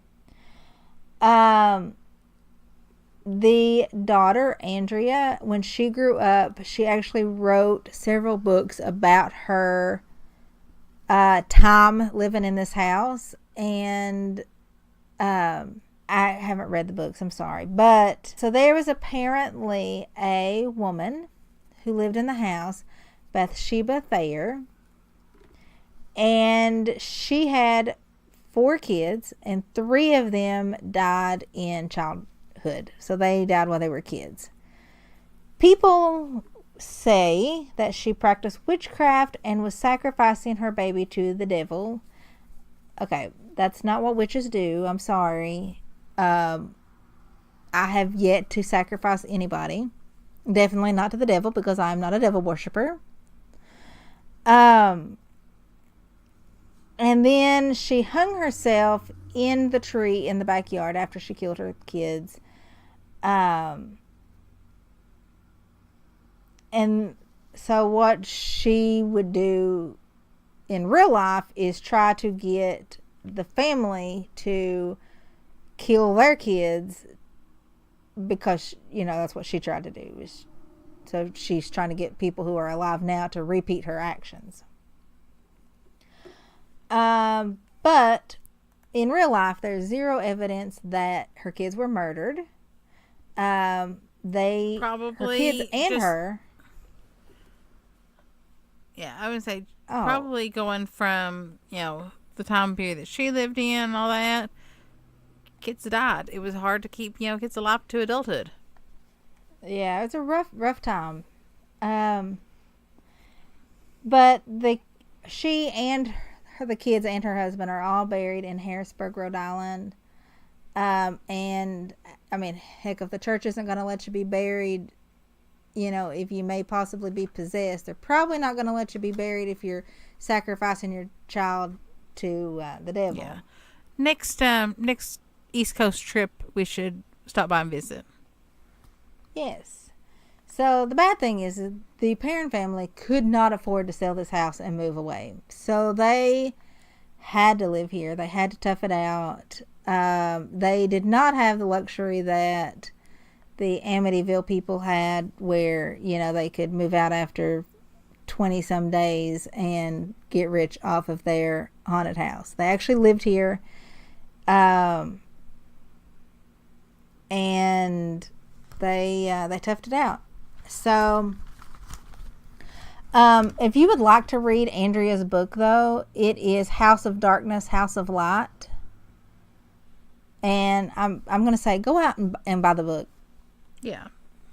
A: The daughter, Andrea, when she grew up, she actually wrote several books about her time living in this house, and I haven't read the books, I'm sorry. But, so there was apparently a woman who lived in the house, Bathsheba Thayer, and she had 4 kids, and 3 of them died in childhood. So they died while they were kids. People say that she practiced witchcraft and was sacrificing her baby to the devil. Okay, that's not what witches do. I'm sorry. I have yet to sacrifice anybody. Definitely not to the devil, because I'm not a devil worshiper. And then she hung herself in the tree in the backyard after she killed her kids. And so what she would do in real life is try to get the family to kill their kids, because, you know, that's what she tried to do. So she's trying to get people who are alive now to repeat her actions. But in real life, there's 0 evidence that her kids were murdered. Her kids and her.
B: Yeah, I would say probably going from, the time period that she lived in and all that, kids died. It was hard to keep, kids alive to adulthood.
A: Yeah, it's a rough time. But she and the kids and her husband are all buried in Harrisburg, Rhode Island. And I mean, heck, if the church isn't going to let you be buried, if you may possibly be possessed, they're probably not going to let you be buried if you're sacrificing your child to the devil.
B: Yeah. Next East Coast trip, we should stop by and visit.
A: Yes. So the bad thing is the Perrin family could not afford to sell this house and move away. So they had to live here. They had to tough it out. They did not have the luxury that the Amityville people had, where, you know, they could move out after 20 some days and get rich off of their haunted house. They actually lived here. And they toughed it out. So, if you would like to read Andrea's book, though, it is House of Darkness, House of Light. And I'm going to say, go out and buy the book.
B: Yeah.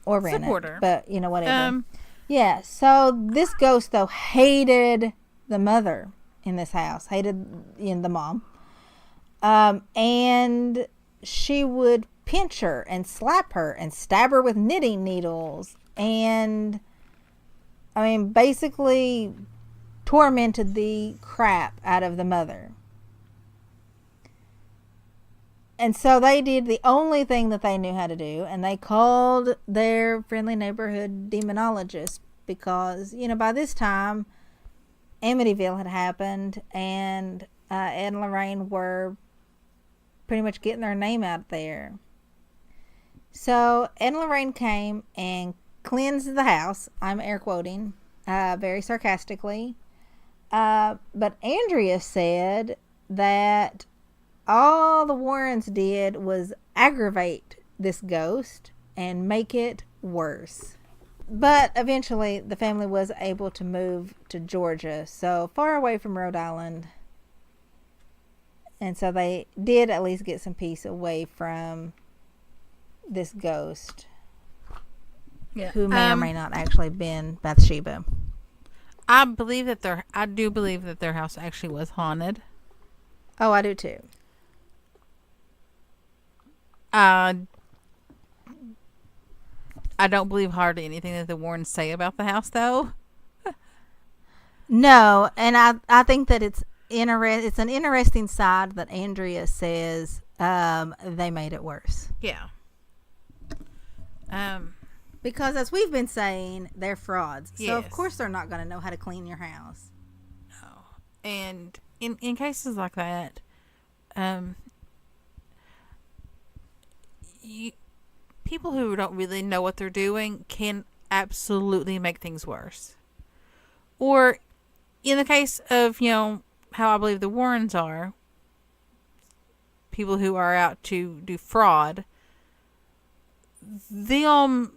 A: Or rent
B: Support
A: it.
B: her.
A: But, you know, whatever. Yeah. So, this ghost, though, hated the mother in this house. Hated, you know, the mom. And she would pinch her and slap her and stab her with knitting needles. And, I mean, basically tormented the crap out of the mother. And so they did the only thing that they knew how to do, and they called their friendly neighborhood demonologist, because, you know, by this time Amityville had happened, and Ed and Lorraine were pretty much getting their name out there. So Ed and Lorraine came and cleansed the house. I'm air quoting very sarcastically. But Andrea said that all the Warrens did was aggravate this ghost and make it worse. But eventually the family was able to move to Georgia, so far away from Rhode Island. And so they did at least get some peace away from this ghost.
B: Yeah.
A: Who may or may not actually been Bathsheba.
B: I do believe that their house actually was haunted.
A: Oh, I do too.
B: I don't believe hardly anything that the Warrens say about the house, though.
A: No, and I think that it's an interesting side that Andrea says they made it worse.
B: Yeah.
A: Because as we've been saying, they're frauds.
B: Yes.
A: So of course they're not going to know how to clean your house.
B: No. And in cases like that, people who don't really know what they're doing can absolutely make things worse. Or in the case of, you know, how I believe the Warrens are, people who are out to do fraud, them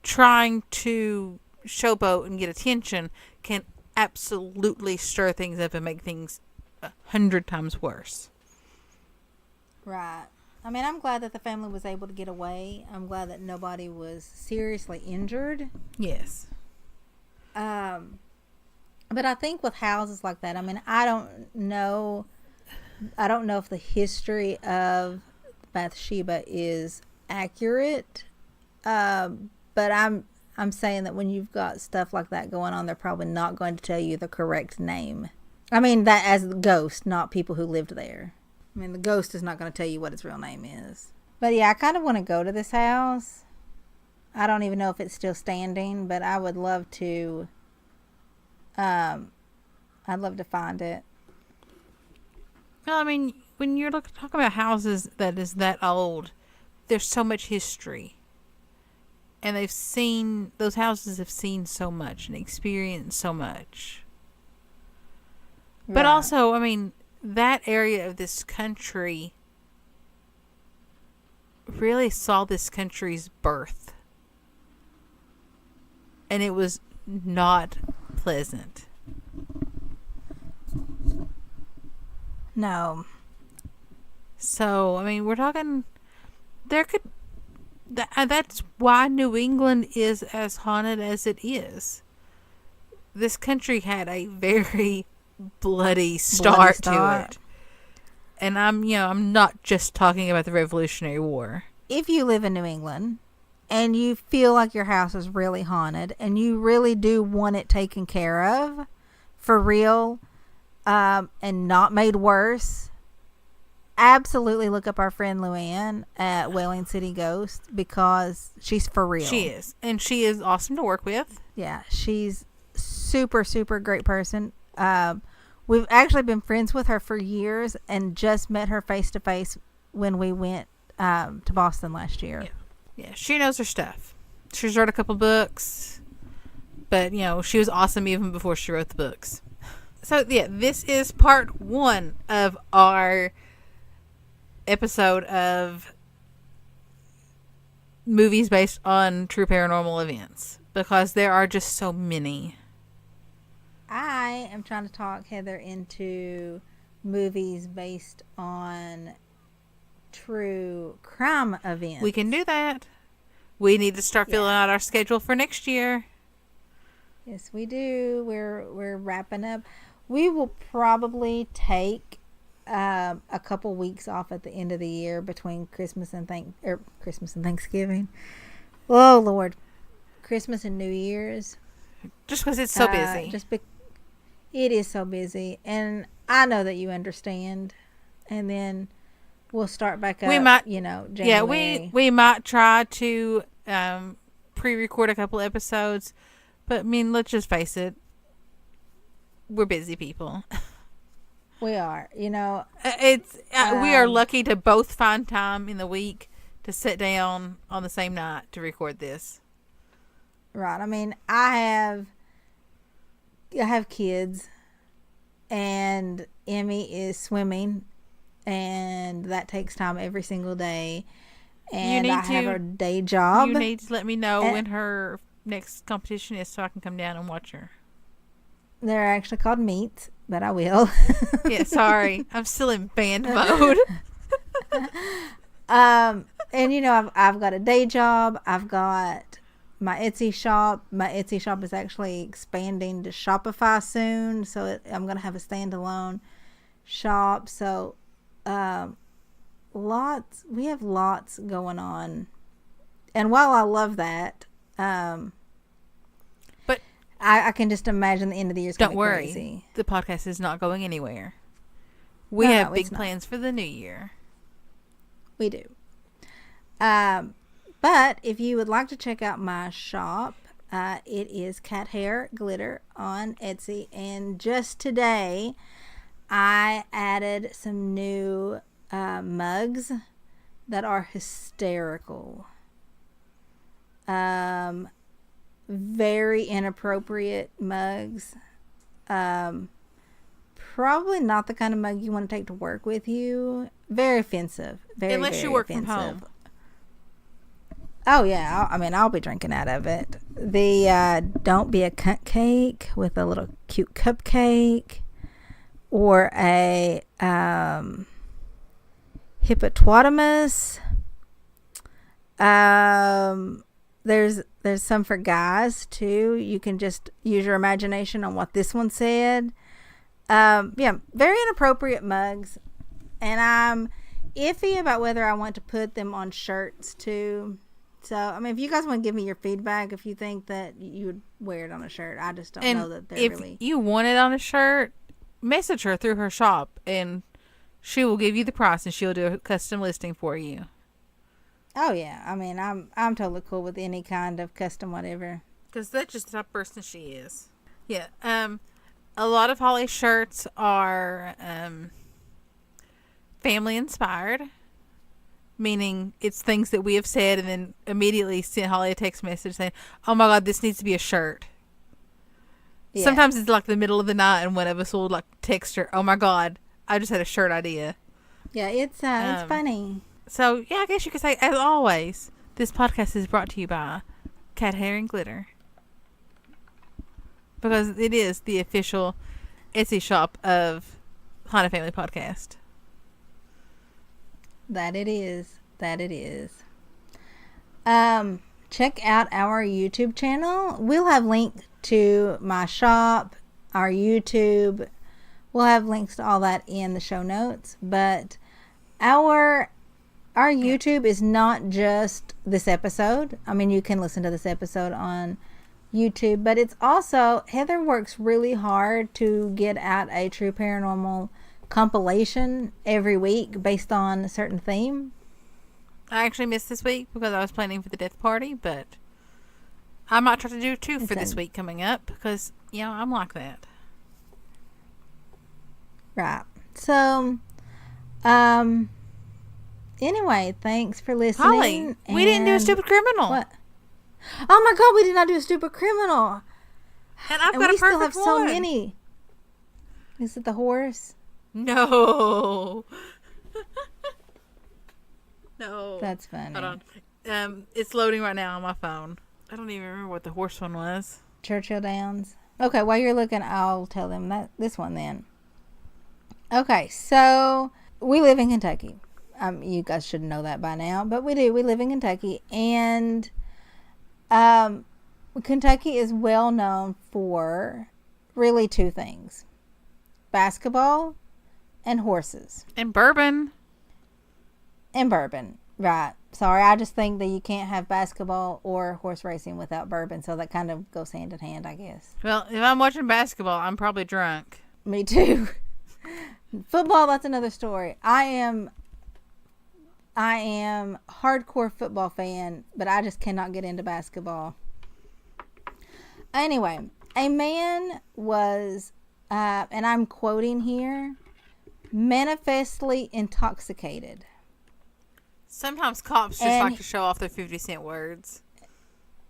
B: trying to showboat and get attention can absolutely stir things up and make things 100 times worse.
A: Right. I mean, I'm glad that the family was able to get away. I'm glad that nobody was seriously injured.
B: Yes.
A: But I think with houses like that, I mean, I don't know if the history of Bathsheba is accurate. But I'm saying that when you've got stuff like that going on, they're probably not going to tell you the correct name. I mean, that as the ghost, not people who lived there. I mean, the ghost is not going to tell you what its real name is. But yeah, I kind of want to go to this house. I don't even know if it's still standing, but I would love to. I'd love to find it.
B: Well, I mean, when you're talking about houses that is that old, there's so much history. And those houses have seen so much and experienced so much. Right. But also, I mean, that area of this country really saw this country's birth. And it was not pleasant.
A: No.
B: So, I mean, we're talking, that's why New England is as haunted as it is. This country had a very bloody start to it. And I'm not just talking about the Revolutionary War.
A: If you live in New England and you feel like your house is really haunted and you really do want it taken care of for real, and not made worse, absolutely look up our friend Luann at Whaling City Ghost because she's for real.
B: She is. And she is awesome to work with.
A: Yeah, she's super, super great person. We've actually been friends with her for years and just met her face to face when we went to Boston last year.
B: Yeah, she knows her stuff. She's wrote a couple books, but, you know, she was awesome even before she wrote the books. So, yeah, this is part 1 of our episode of movies based on true paranormal events, because there are just so many.
A: I am trying to talk Heather into movies based on true crime events.
B: We can do that. We need to start filling out our schedule for next year.
A: Yes, we do. We're wrapping up. We will probably take a couple weeks off at the end of the year between Christmas and Thanksgiving. Oh Lord, Christmas and New Year's.
B: Just because it's so busy.
A: It is so busy, and I know that you understand. And then we'll start back up. We might, January.
B: Yeah, we might try to pre-record a couple episodes, but I mean, let's just face it, we're busy people.
A: We are,
B: It's we are lucky to both find time in the week to sit down on the same night to record this.
A: Right. I mean, I have kids, and Emmy is swimming, and that takes time every single day. And I have a day job.
B: You need to let me know when her next competition is so I can come down and watch her.
A: They're actually called meets, but I will.
B: Yeah, sorry. I'm still in band mode.
A: And I've got a day job. I've got my Etsy shop. My Etsy shop is actually expanding to Shopify soon, so I'm going to have a standalone shop. So we have lots going on. And while I love that,
B: but
A: I can just imagine the end of the year is going to be crazy.
B: Don't worry. The podcast is not going anywhere. We have big plans for the new year.
A: We do. But if you would like to check out my shop, it is CatHairGlitter on Etsy. And just today, I added some new mugs that are hysterical. Very inappropriate mugs. Probably not the kind of mug you want to take to work with you. Very offensive. Unless you work from home. Oh yeah, I'll be drinking out of it. The don't be a cunt cake with a little cute cupcake, or a hippopotamus. There's some for guys too. You can just use your imagination on what this one said. Yeah, very inappropriate mugs, and I'm iffy about whether I want to put them on shirts too. So, if you guys want to give me your feedback, if you think that you would wear it on a shirt, I just don't know that they're really...
B: If you want it on a shirt, message her through her shop, and she will give you the price, and she'll do a custom listing for you.
A: Oh, yeah. I'm totally cool with any kind of custom whatever.
B: Because that's just the type of person she is. Yeah. A lot of Holly's shirts are family inspired. Meaning it's things that we have said and then immediately sent Holly a text message saying, oh my God, this needs to be a shirt. Yeah. Sometimes it's like the middle of the night and one of us will like text her, oh my God, I just had a shirt idea.
A: Yeah, it's funny.
B: So yeah, I guess you could say, as always, this podcast is brought to you by Cat Hair and Glitter. Because it is the official Etsy shop of Haunted Family Podcast.
A: That it is. Check out our YouTube channel. We'll have links to my shop, our YouTube. We'll have links to all that in the show notes. But our YouTube is not just this episode. You can listen to this episode on YouTube, but it's also, Heather works really hard to get out a true paranormal compilation every week based on a certain theme.
B: I actually missed this week because I was planning for the death party, but I might try to do 2 for this week coming up because, I'm like that.
A: Right. So, anyway, thanks for listening.
B: Holly, we didn't do a stupid criminal.
A: What? Oh my God, we did not do a stupid criminal.
B: And I've got a perfect one. We still have so
A: many. Is it the horse?
B: No. No.
A: That's funny.
B: Hold on. It's loading right now on my phone. I don't even remember what the horse one was.
A: Churchill Downs. Okay, while you're looking, I'll tell them this one then. Okay, so we live in Kentucky. You guys should know that by now, but we do. We live in Kentucky, and Kentucky is well known for really 2 things: basketball and horses.
B: And bourbon.
A: And bourbon, right. Sorry, I just think that you can't have basketball or horse racing without bourbon, so that kind of goes hand in hand, I guess.
B: Well, if I'm watching basketball, I'm probably drunk.
A: Me too. Football, that's another story. I am hardcore football fan, but I just cannot get into basketball. Anyway, a man was, and I'm quoting here, manifestly intoxicated.
B: Sometimes cops just like to show off their 50-cent words.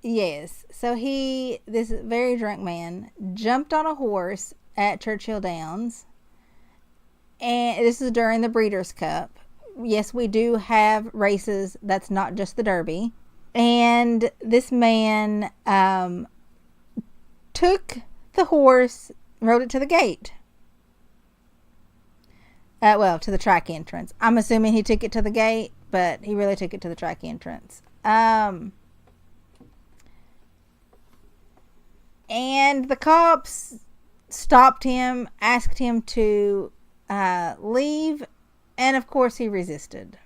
A: Yes. So this very drunk man, jumped on a horse at Churchill Downs. And this is during the Breeders' Cup. Yes, we do have races. That's not just the Derby. And this man took the horse, rode it to the gate. To the track entrance. I'm assuming he took it to the gate, but he really took it to the track entrance. And the cops stopped him, asked him to leave, and of course he resisted.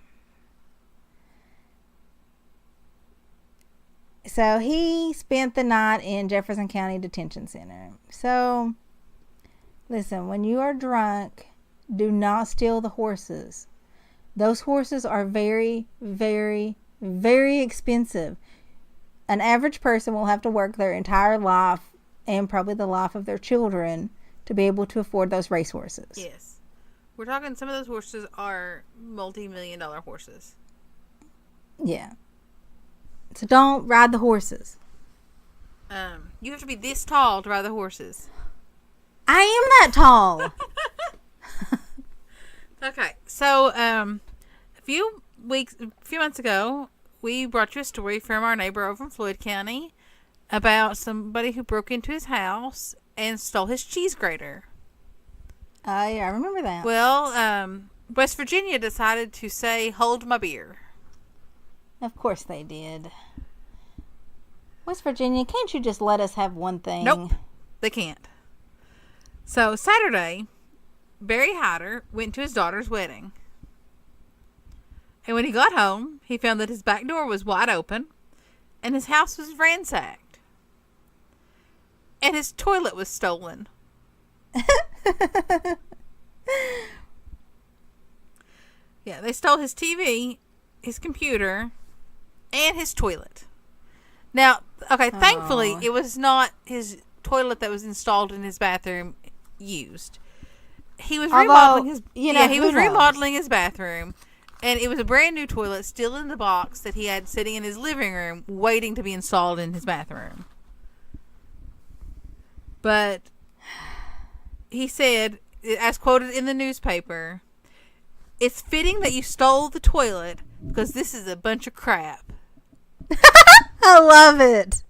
A: So he spent the night in Jefferson County Detention Center. So, listen, when you are drunk, do not steal the horses. Those horses are very, very, very expensive. An average person will have to work their entire life and probably the life of their children to be able to afford those racehorses.
B: Yes. We're talking, some of those horses are multi-million-dollar horses.
A: Yeah. So don't ride the horses.
B: You have to be this tall to ride the horses.
A: I am that tall.
B: Okay, so a few months ago, we brought you a story from our neighbor over in Floyd County about somebody who broke into his house and stole his cheese grater.
A: Oh, yeah, I remember that.
B: Well, West Virginia decided to say, "Hold my beer."
A: Of course they did. West Virginia, can't you just let us have one thing?
B: Nope, they can't. So Saturday, Barry Hyder went to his daughter's wedding. And when he got home, he found that his back door was wide open and his house was ransacked. And his toilet was stolen. Yeah, they stole his TV, his computer, and his toilet. Now, okay, thankfully, it was not his toilet that was installed in his bathroom used. He was remodeling his bathroom, and it was a brand new toilet still in the box that he had sitting in his living room waiting to be installed in his bathroom. But he said, as quoted in the newspaper, "It's fitting that you stole the toilet because this is a bunch of crap."
A: I love it.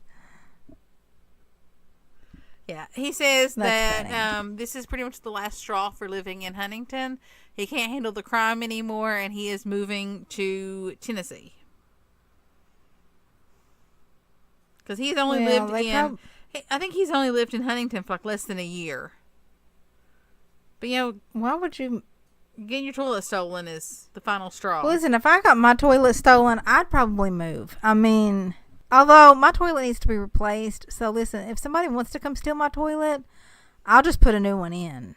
B: Yeah, he says
A: That's
B: that this is pretty much the last straw for living in Huntington. He can't handle the crime anymore, and he is moving to Tennessee. Because he's only lived in... I think he's only lived in Huntington for like less than a year. But,
A: why would you...
B: Getting your toilet stolen is the final straw.
A: Well, listen, if I got my toilet stolen, I'd probably move. I mean... Although, my toilet needs to be replaced. So, listen, if somebody wants to come steal my toilet, I'll just put a new one in.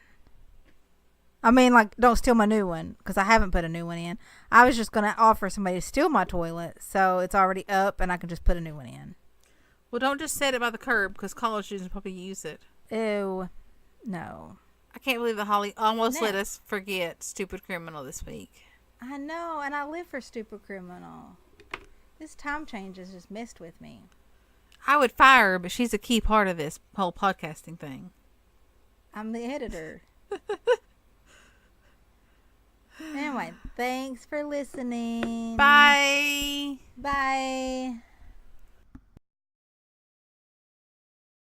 A: I mean, like, don't steal my new one, because I haven't put a new one in. I was just going to offer somebody to steal my toilet, so it's already up, and I can just put a new one in.
B: Well, don't just set it by the curb, because college students probably use it.
A: Ew. No.
B: I can't believe that Holly almost let us forget Stupid Criminal this week.
A: I know, and I live for Stupid Criminal. This time change has just messed with me.
B: I would fire her, but she's a key part of this whole podcasting thing.
A: I'm the editor. Anyway, thanks for listening.
B: Bye.